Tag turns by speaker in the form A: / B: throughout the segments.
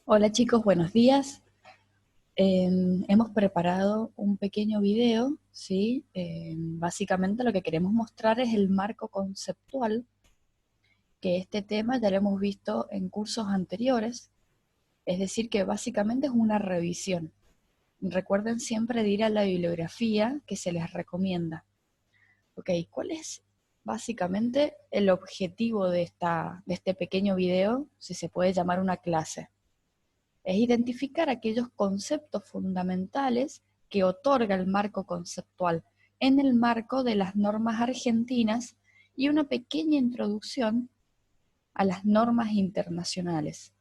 A: Hola chicos, buenos días. Hemos preparado un pequeño video, ¿sí? Básicamente lo que queremos mostrar es el marco conceptual, que este tema ya lo hemos visto en cursos anteriores, es decir, que básicamente es una revisión. Recuerden siempre de ir a la bibliografía que se les recomienda. Ok, ¿cuál es básicamente el objetivo de este pequeño video, si se puede llamar una clase? Es identificar aquellos conceptos fundamentales que otorga el marco conceptual en el marco de las normas argentinas y una pequeña introducción a las normas internacionales.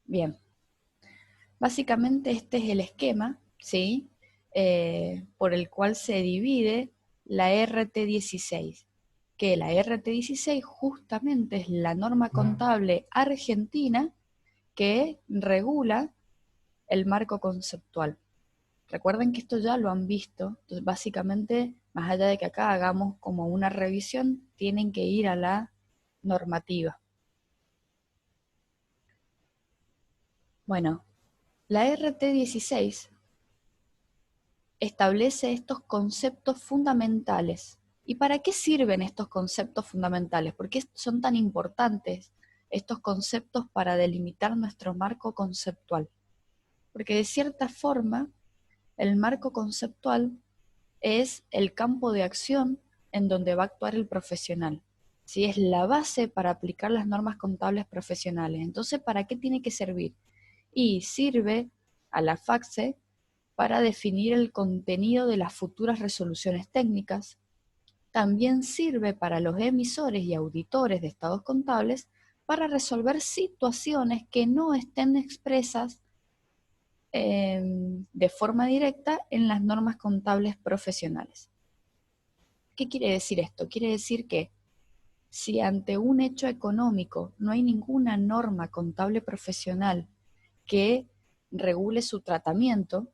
A: Bien, básicamente este es el esquema, ¿sí? Por el cual se divide la RT16, que la RT16 justamente es la norma contable argentina que regula el marco conceptual. Recuerden que esto ya lo han visto, entonces básicamente, más allá de que acá hagamos como una revisión, tienen que ir a la normativa. Bueno, la RT16 establece estos conceptos fundamentales. ¿Y para qué sirven estos conceptos fundamentales? ¿Por qué son tan importantes estos conceptos para delimitar nuestro marco conceptual? Porque de cierta forma, el marco conceptual es el campo de acción en donde va a actuar el profesional. ¿Sí? Es la base para aplicar las normas contables profesionales. Entonces, ¿para qué tiene que servir? Y sirve a la FACSE para definir el contenido de las futuras resoluciones técnicas. También sirve para los emisores y auditores de estados contables para resolver situaciones que no estén expresas de forma directa en las normas contables profesionales. ¿Qué quiere decir esto? Quiere decir que si ante un hecho económico no hay ninguna norma contable profesional que regule su tratamiento,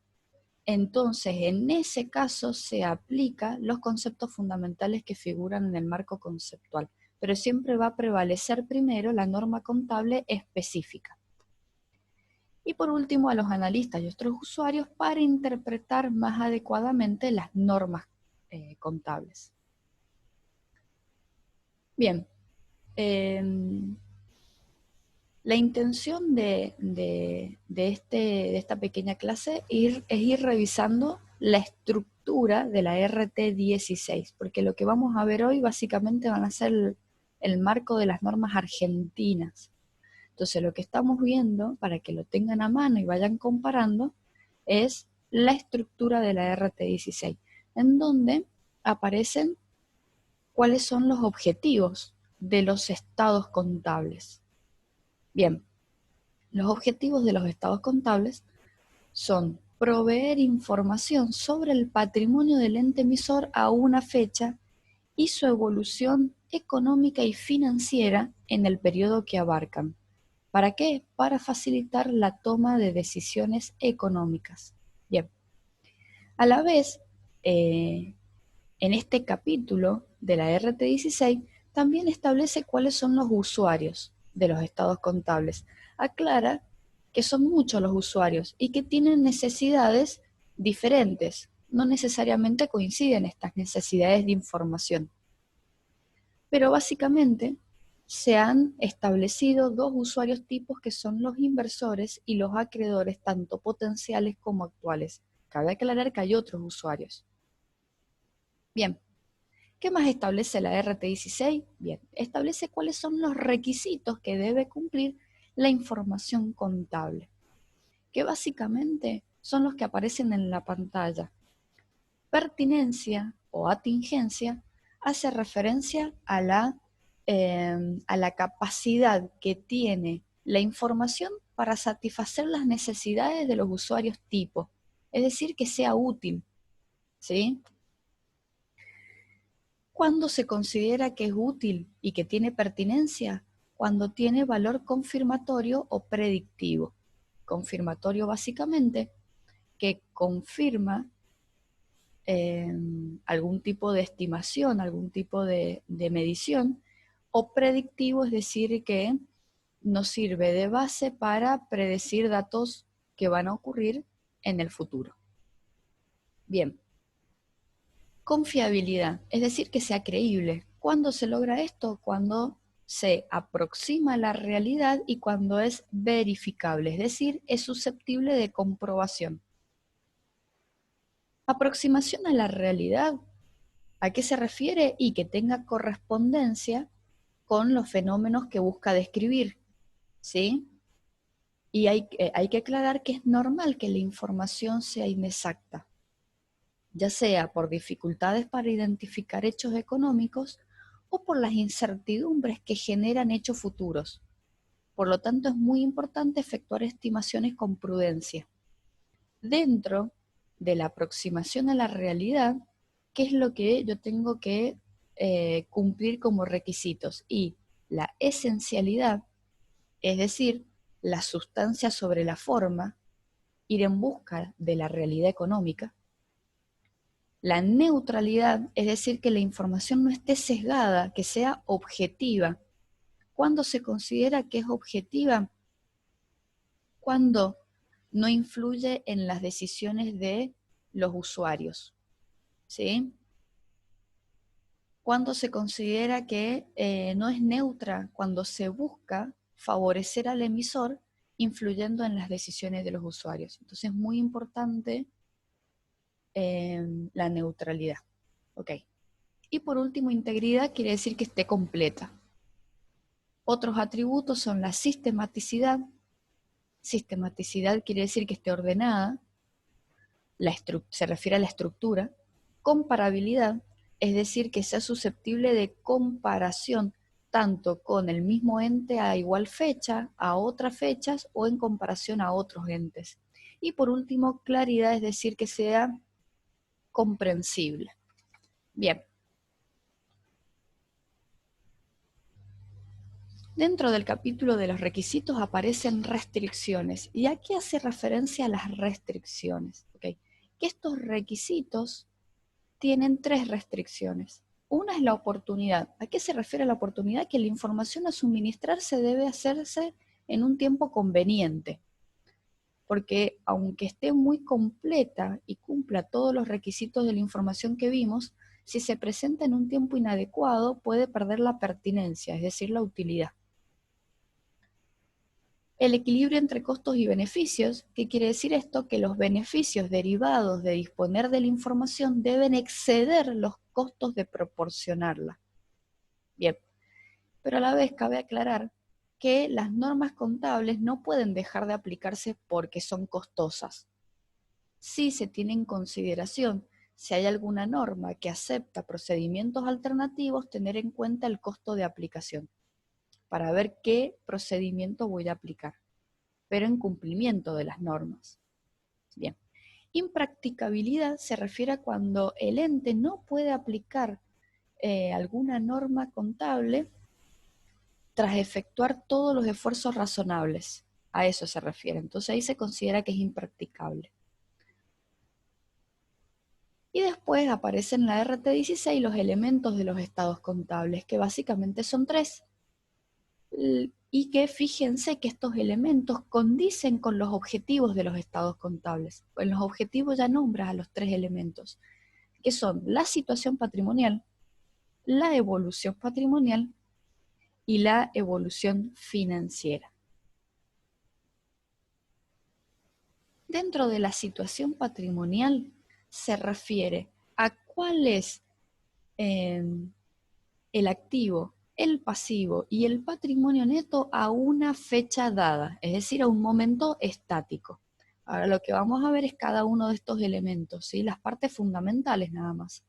A: entonces en ese caso se aplican los conceptos fundamentales que figuran en el marco conceptual, pero siempre va a prevalecer primero la norma contable específica. Y por último, a los analistas y otros usuarios para interpretar más adecuadamente las normas contables. Bien, eh, la intención de esta pequeña clase es ir revisando la estructura de la RT16, porque lo que vamos a ver hoy básicamente van a ser el marco de las normas argentinas. Entonces lo que estamos viendo, para que lo tengan a mano y vayan comparando, es la estructura de la RT16, en donde aparecen cuáles son los objetivos de los estados contables. Bien, los objetivos de los estados contables son proveer información sobre el patrimonio del ente emisor a una fecha y su evolución económica y financiera en el periodo que abarcan. ¿Para qué? Para facilitar la toma de decisiones económicas. Bien, a la vez, en este capítulo de la RT16 también establece cuáles son los usuarios de los estados contables. Aclara que son muchos los usuarios y que tienen necesidades diferentes. No necesariamente coinciden estas necesidades de información. Pero básicamente se han establecido dos usuarios tipos que son los inversores y los acreedores, tanto potenciales como actuales. Cabe aclarar que hay otros usuarios. Bien, ¿qué más establece la RT16? Bien, establece cuáles son los requisitos que debe cumplir la información contable, que básicamente son los que aparecen en la pantalla. Pertinencia o atingencia hace referencia a la capacidad que tiene la información para satisfacer las necesidades de los usuarios tipo, es decir, que sea útil, ¿sí? ¿Cuándo se considera que es útil y que tiene pertinencia? Cuando tiene valor confirmatorio o predictivo. Confirmatorio básicamente que confirma algún tipo de estimación, algún tipo de medición, o predictivo, es decir, que nos sirve de base para predecir datos que van a ocurrir en el futuro. Bien. Confiabilidad, es decir, que sea creíble. ¿Cuándo se logra esto? Cuando se aproxima a la realidad y cuando es verificable, es decir, es susceptible de comprobación. Aproximación a la realidad, ¿a qué se refiere? Y que tenga correspondencia con los fenómenos que busca describir, ¿sí? Y hay que aclarar que es normal que la información sea inexacta, ya sea por dificultades para identificar hechos económicos o por las incertidumbres que generan hechos futuros. Por lo tanto, es muy importante efectuar estimaciones con prudencia. Dentro de la aproximación a la realidad, ¿qué es lo que yo tengo que cumplir como requisitos? Y la esencialidad, es decir, la sustancia sobre la forma, ir en busca de la realidad económica. La neutralidad, es decir, que la información no esté sesgada, que sea objetiva. ¿Cuándo se considera que es objetiva? Cuando no influye en las decisiones de los usuarios, ¿sí? Cuando se considera que no es neutra, cuando se busca favorecer al emisor influyendo en las decisiones de los usuarios. Entonces es muy importante la neutralidad. Ok. Y por último, integridad quiere decir que esté completa. Otros atributos son la sistematicidad. Sistematicidad quiere decir que esté ordenada. Se refiere a la estructura. Comparabilidad, es decir, que sea susceptible de comparación tanto con el mismo ente a igual fecha, a otras fechas o en comparación a otros entes. Y por último, claridad, es decir, que sea comprensible. Bien. Dentro del capítulo de los requisitos aparecen restricciones. ¿Y a qué hace referencia a las restricciones? Okay. Que estos requisitos tienen tres restricciones. Una es la oportunidad. ¿A qué se refiere la oportunidad? Que la información a suministrarse debe hacerse en un tiempo conveniente. Porque aunque esté muy completa y cumpla todos los requisitos de la información que vimos, si se presenta en un tiempo inadecuado puede perder la pertinencia, es decir, la utilidad. El equilibrio entre costos y beneficios. ¿Qué quiere decir esto? Que los beneficios derivados de disponer de la información deben exceder los costos de proporcionarla. Bien, pero a la vez cabe aclarar que las normas contables no pueden dejar de aplicarse porque son costosas. Si se tiene en consideración si hay alguna norma que acepta procedimientos alternativos, tener en cuenta el costo de aplicación para ver qué procedimiento voy a aplicar, pero en cumplimiento de las normas. Bien, impracticabilidad se refiere a cuando el ente no puede aplicar alguna norma contable tras efectuar todos los esfuerzos razonables. A eso se refiere. Entonces ahí se considera que es impracticable. Y después aparecen en la RT16 los elementos de los estados contables, que básicamente son tres. Y que fíjense que estos elementos condicen con los objetivos de los estados contables. En los objetivos ya nombras a los tres elementos, que son la situación patrimonial, la evolución patrimonial y la evolución financiera. Dentro de la situación patrimonial se refiere a cuál es el activo, el pasivo y el patrimonio neto a una fecha dada, es decir, a un momento estático. Ahora lo que vamos a ver es cada uno de estos elementos, ¿sí? Las partes fundamentales nada más.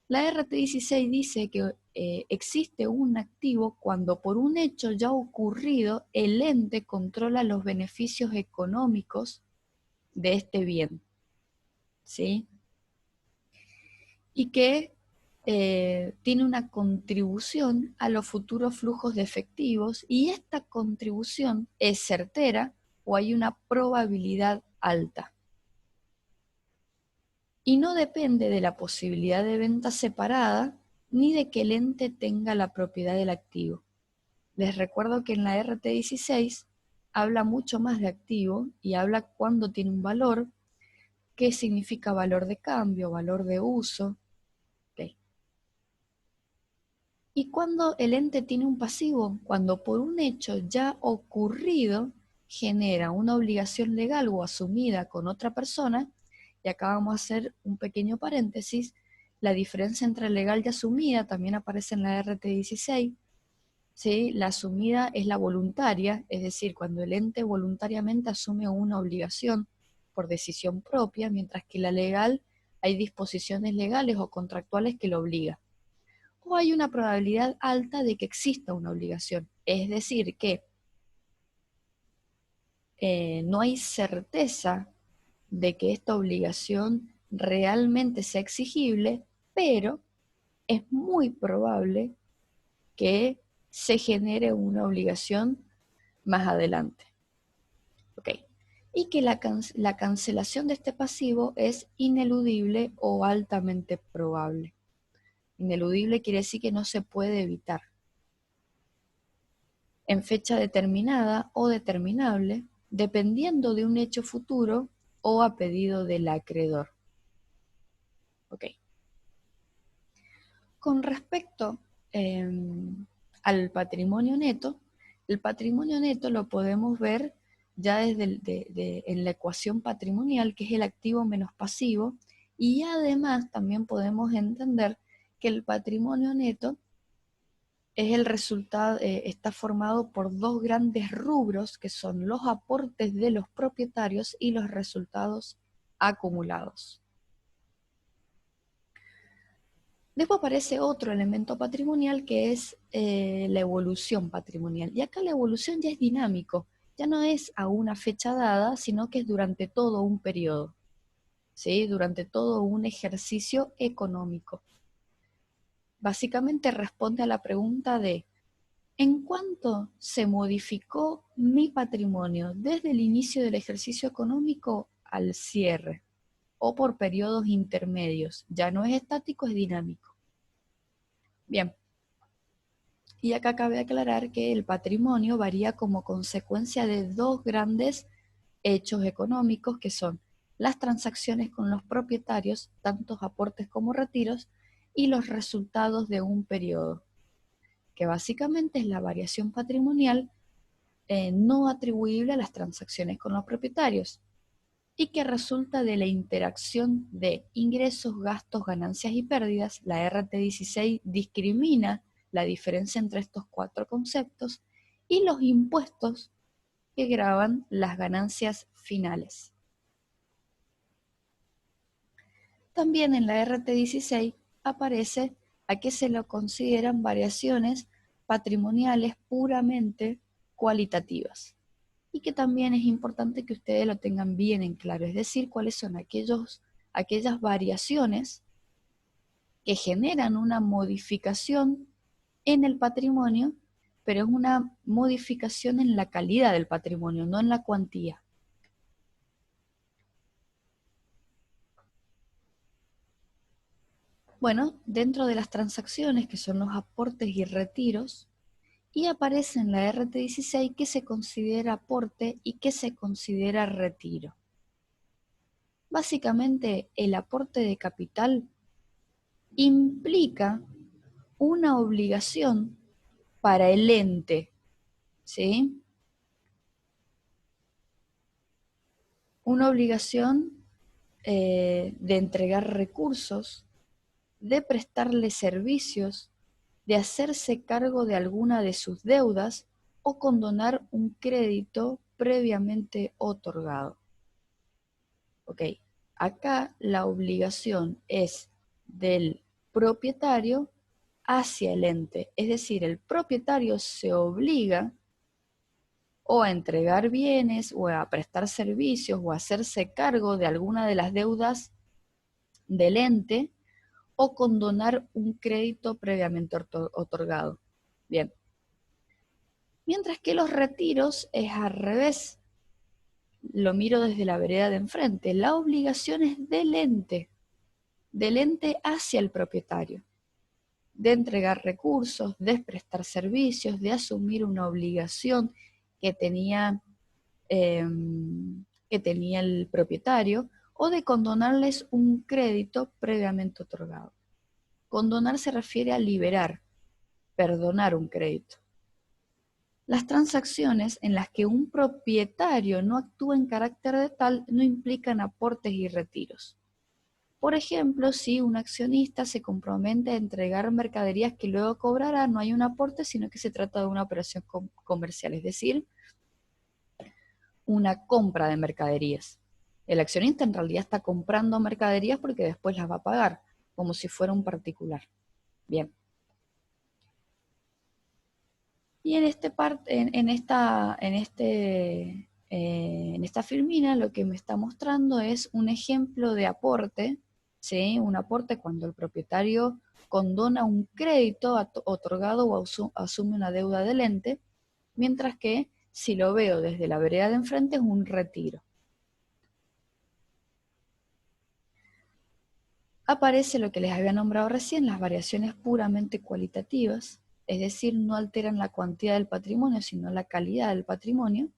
A: La RT16 dice que existe un activo cuando por un hecho ya ocurrido el ente controla los beneficios económicos de este bien, ¿sí? Y que tiene una contribución a los futuros flujos de efectivos y esta contribución es certera o hay una probabilidad alta. Y no depende de la posibilidad de venta separada ni de que el ente tenga la propiedad del activo. Les recuerdo que en la RT16 habla mucho más de activo y habla cuándo tiene un valor, qué significa valor de cambio, valor de uso. Okay. Y cuando el ente tiene un pasivo, cuando por un hecho ya ocurrido genera una obligación legal o asumida con otra persona, y acá vamos a hacer un pequeño paréntesis, la diferencia entre legal y asumida también aparece en la RT16. ¿Sí? La asumida es la voluntaria, es decir, cuando el ente voluntariamente asume una obligación por decisión propia, mientras que la legal hay disposiciones legales o contractuales que lo obligan. O hay una probabilidad alta de que exista una obligación, es decir, que no hay certeza de que esta obligación realmente sea exigible, pero es muy probable que se genere una obligación más adelante. Okay. Y que la cancelación de este pasivo es ineludible o altamente probable. Ineludible quiere decir que no se puede evitar. En fecha determinada o determinable, dependiendo de un hecho futuro o a pedido del acreedor. Okay. Con respecto al patrimonio neto, el patrimonio neto lo podemos ver ya desde en la ecuación patrimonial, que es el activo menos pasivo, y además también podemos entender que el patrimonio neto es el resultado, está formado por dos grandes rubros, que son los aportes de los propietarios y los resultados acumulados. Después aparece otro elemento patrimonial que es la evolución patrimonial. Y acá la evolución ya es dinámico, ya no es a una fecha dada, sino que es durante todo un periodo, ¿sí? Durante todo un ejercicio económico. Básicamente responde a la pregunta de ¿en cuánto se modificó mi patrimonio desde el inicio del ejercicio económico al cierre? O por periodos intermedios. Ya no es estático, es dinámico. Bien. Y acá cabe aclarar que el patrimonio varía como consecuencia de dos grandes hechos económicos que son las transacciones con los propietarios, tantos aportes como retiros, y los resultados de un periodo, que básicamente es la variación patrimonial no atribuible a las transacciones con los propietarios y que resulta de la interacción de ingresos, gastos, ganancias y pérdidas. La RT16 discrimina la diferencia entre estos cuatro conceptos y los impuestos que gravan las ganancias finales. También en la RT16 aparece a qué se lo consideran variaciones patrimoniales puramente cualitativas y que también es importante que ustedes lo tengan bien en claro, es decir, cuáles son aquellas variaciones que generan una modificación en el patrimonio, pero es una modificación en la calidad del patrimonio, no en la cuantía. Bueno, dentro de las transacciones, que son los aportes y retiros, y aparece en la RT16 qué se considera aporte y qué se considera retiro. Básicamente, el aporte de capital implica una obligación para el ente, ¿sí? Una obligación de entregar recursos, de prestarle servicios, de hacerse cargo de alguna de sus deudas o condonar un crédito previamente otorgado. Ok, acá la obligación es del propietario hacia el ente, es decir, el propietario se obliga o a entregar bienes o a prestar servicios o a hacerse cargo de alguna de las deudas del ente o condonar un crédito previamente otorgado. Bien. Mientras que los retiros es al revés. Lo miro desde la vereda de enfrente. La obligación es del ente hacia el propietario. de entregar recursos, de prestar servicios, de asumir una obligación que tenía, eh, que tenía el propietario, o de condonarles un crédito previamente otorgado. Condonar se refiere a liberar, perdonar un crédito. Las transacciones en las que un propietario no actúa en carácter de tal no implican aportes y retiros. Por ejemplo, si un accionista se compromete a entregar mercaderías que luego cobrará, no hay un aporte, sino que se trata de una operación comercial, es decir, una compra de mercaderías. El accionista en realidad está comprando mercaderías porque después las va a pagar, como si fuera un particular. Bien. Y en esta filmina lo que me está mostrando es un ejemplo de aporte, ¿sí? Un aporte cuando el propietario condona un crédito otorgado o asume una deuda del ente, mientras que si lo veo desde la vereda de enfrente es un retiro. Aparece lo que les había nombrado recién, las variaciones puramente cualitativas, es decir, no alteran la cuantía del patrimonio, sino la calidad del patrimonio,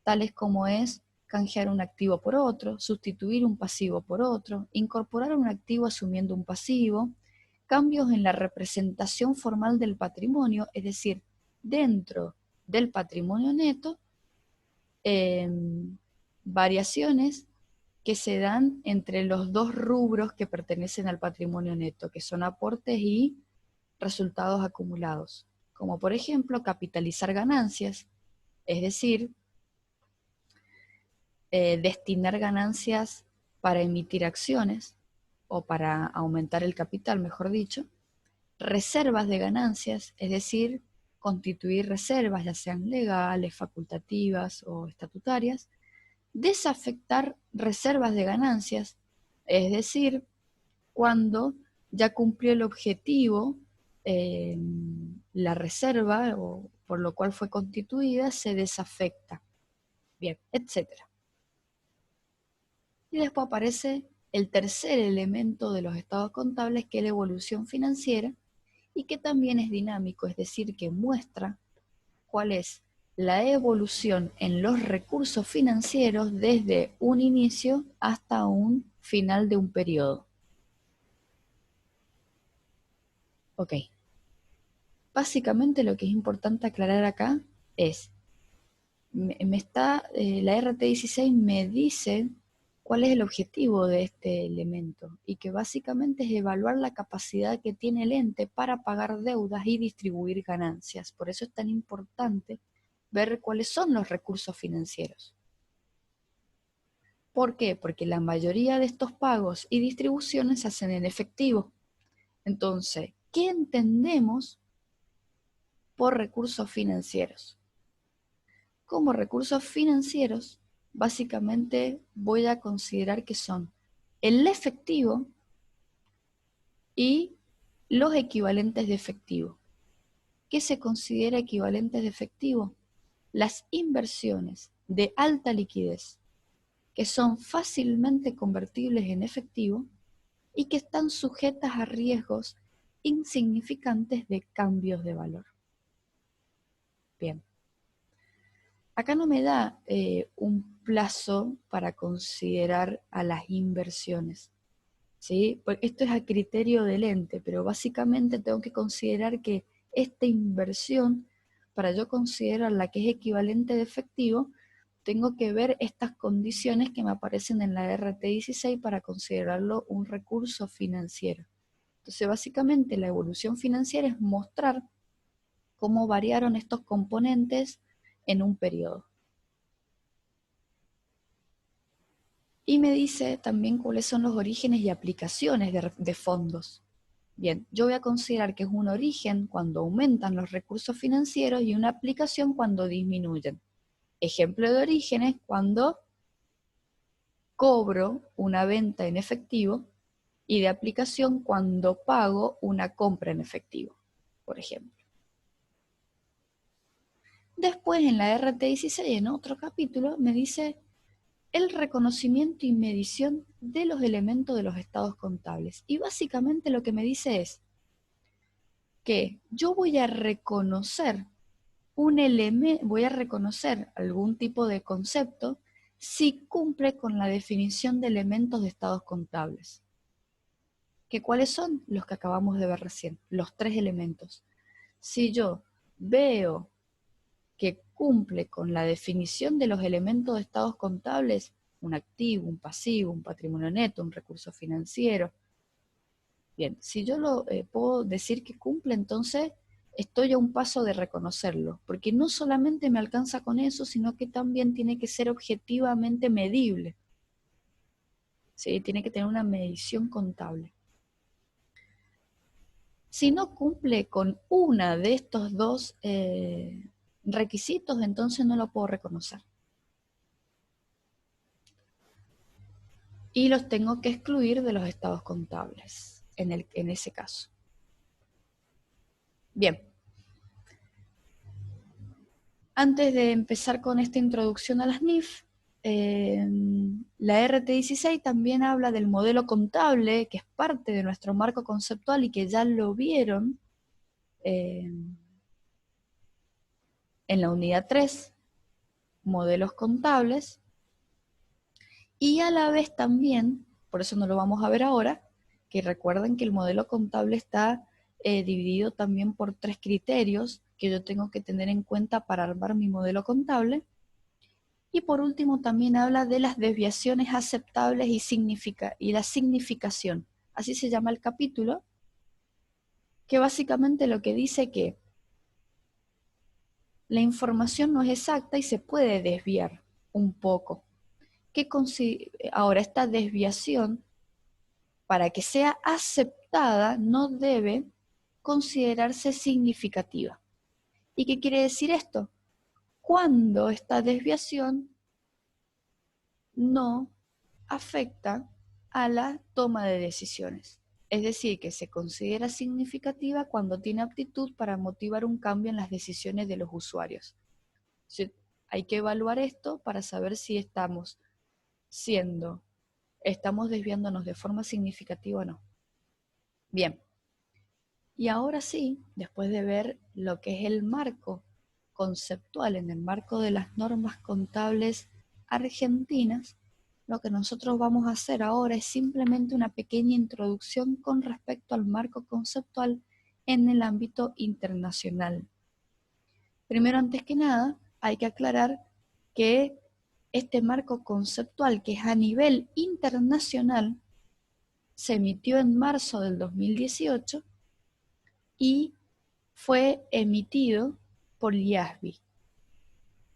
A: tales como es canjear un activo por otro, sustituir un pasivo por otro, incorporar un activo asumiendo un pasivo, cambios en la representación formal del patrimonio, es decir, dentro del patrimonio neto, eh, variaciones que se dan entre los dos rubros que pertenecen al patrimonio neto, que son aportes y resultados acumulados, como por ejemplo capitalizar ganancias, es decir, destinar ganancias para emitir acciones o para aumentar el capital, mejor dicho, reservas de ganancias, es decir, constituir reservas, ya sean legales, facultativas o estatutarias, desafectar reservas de ganancias, es decir, cuando ya cumplió el objetivo, eh, la reserva o por lo cual fue constituida se desafecta. Bien, etcétera. Y después aparece el tercer elemento de los estados contables, que es la evolución financiera, y que también es dinámico, es decir, que muestra cuál es la evolución en los recursos financieros desde un inicio hasta un final de un periodo. Ok. Básicamente lo que es importante aclarar acá es, la RT16 me dice cuál es el objetivo de este elemento y que básicamente es evaluar la capacidad que tiene el ente para pagar deudas y distribuir ganancias. Por eso es tan importante ver cuáles son los recursos financieros. ¿Por qué? Porque la mayoría de estos pagos y distribuciones se hacen en efectivo. Entonces, ¿qué entendemos por recursos financieros? Como recursos financieros, básicamente voy a considerar que son el efectivo y los equivalentes de efectivo. ¿Qué se considera equivalentes de efectivo? Las inversiones de alta liquidez, que son fácilmente convertibles en efectivo y que están sujetas a riesgos insignificantes de cambios de valor. Bien. Acá no me da un plazo para considerar a las inversiones, ¿sí? Porque esto es a criterio del ente, pero básicamente tengo que considerar que esta inversión, para yo considerar la que es equivalente de efectivo, tengo que ver estas condiciones que me aparecen en la RT16 para considerarlo un recurso financiero. Entonces, básicamente la evolución financiera es mostrar cómo variaron estos componentes en un periodo. Y me dice también cuáles son los orígenes y aplicaciones de fondos. Bien, yo voy a considerar que es un origen cuando aumentan los recursos financieros y una aplicación cuando disminuyen. Ejemplo de origen es cuando cobro una venta en efectivo y de aplicación cuando pago una compra en efectivo, por ejemplo. Después en la RT16, en otro capítulo, me dice el reconocimiento y medición de los elementos de los estados contables. Y básicamente lo que me dice es, que yo voy a reconocer un elemento, voy a reconocer algún tipo de concepto si cumple con la definición de elementos de estados contables. ¿Que cuáles son? Los que acabamos de ver recién, los 3 elementos. Si yo veo que cumple con la definición de los elementos de estados contables, un activo, un pasivo, un patrimonio neto, un recurso financiero. Bien, si yo lo puedo decir que cumple, entonces estoy a un paso de reconocerlo, porque no solamente me alcanza con eso, sino que también tiene que ser objetivamente medible. ¿Sí? Tiene que tener una medición contable. Si no cumple con una de estos 2 requisitos, entonces no lo puedo reconocer. Y los tengo que excluir de los estados contables, en ese caso. Bien. Antes de empezar con esta introducción a las NIF, la RT16 también habla del modelo contable, que es parte de nuestro marco conceptual y que ya lo vieron en la unidad 3, modelos contables, y a la vez también, por eso no lo vamos a ver ahora, que recuerden que el modelo contable está dividido también por 3 criterios que yo tengo que tener en cuenta para armar mi modelo contable. Y por último también habla de las desviaciones aceptables y la significación. Así se llama el capítulo, que básicamente lo que dice que la información no es exacta y se puede desviar un poco. Ahora, esta desviación, para que sea aceptada, no debe considerarse significativa. ¿Y qué quiere decir esto? Cuando esta desviación no afecta a la toma de decisiones. Es decir, que se considera significativa cuando tiene aptitud para motivar un cambio en las decisiones de los usuarios. Hay que evaluar esto para saber si estamos desviándonos de forma significativa o no. Bien, y ahora sí, después de ver lo que es el marco conceptual en el marco de las normas contables argentinas, lo que nosotros vamos a hacer ahora es simplemente una pequeña introducción con respecto al marco conceptual en el ámbito internacional. Primero, antes que nada, hay que aclarar que este marco conceptual, que es a nivel internacional, se emitió en marzo del 2018 y fue emitido por IASB,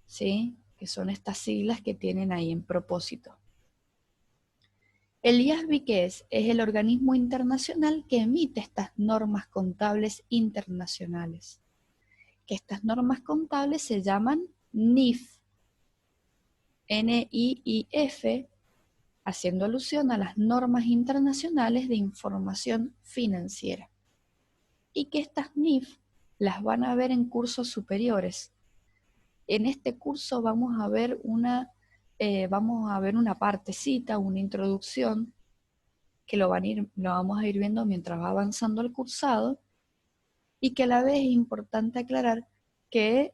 A: ¿sí? Que son estas siglas que tienen ahí en propósito. El IASB, ¿qué es? Es el organismo internacional que emite estas normas contables internacionales. Que estas normas contables se llaman NIF, N-I-I-F, haciendo alusión a las normas internacionales de información financiera. Y que estas NIF las van a ver en cursos superiores. En este curso vamos a ver una partecita, una introducción, que lo vamos a ir viendo mientras va avanzando el cursado, y que a la vez es importante aclarar que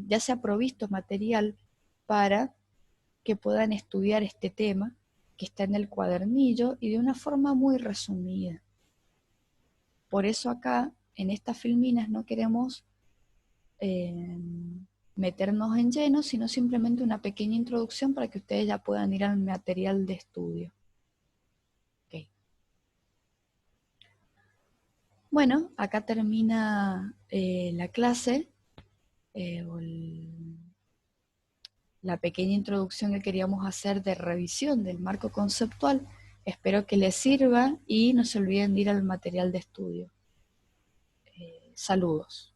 A: ya se ha provisto material para que puedan estudiar este tema, que está en el cuadernillo y de una forma muy resumida. Por eso acá, en estas filminas, no queremos meternos en lleno, sino simplemente una pequeña introducción para que ustedes ya puedan ir al material de estudio. Okay. Bueno, acá termina la clase, la pequeña introducción que queríamos hacer de revisión del marco conceptual. Espero que les sirva y no se olviden de ir al material de estudio. Saludos.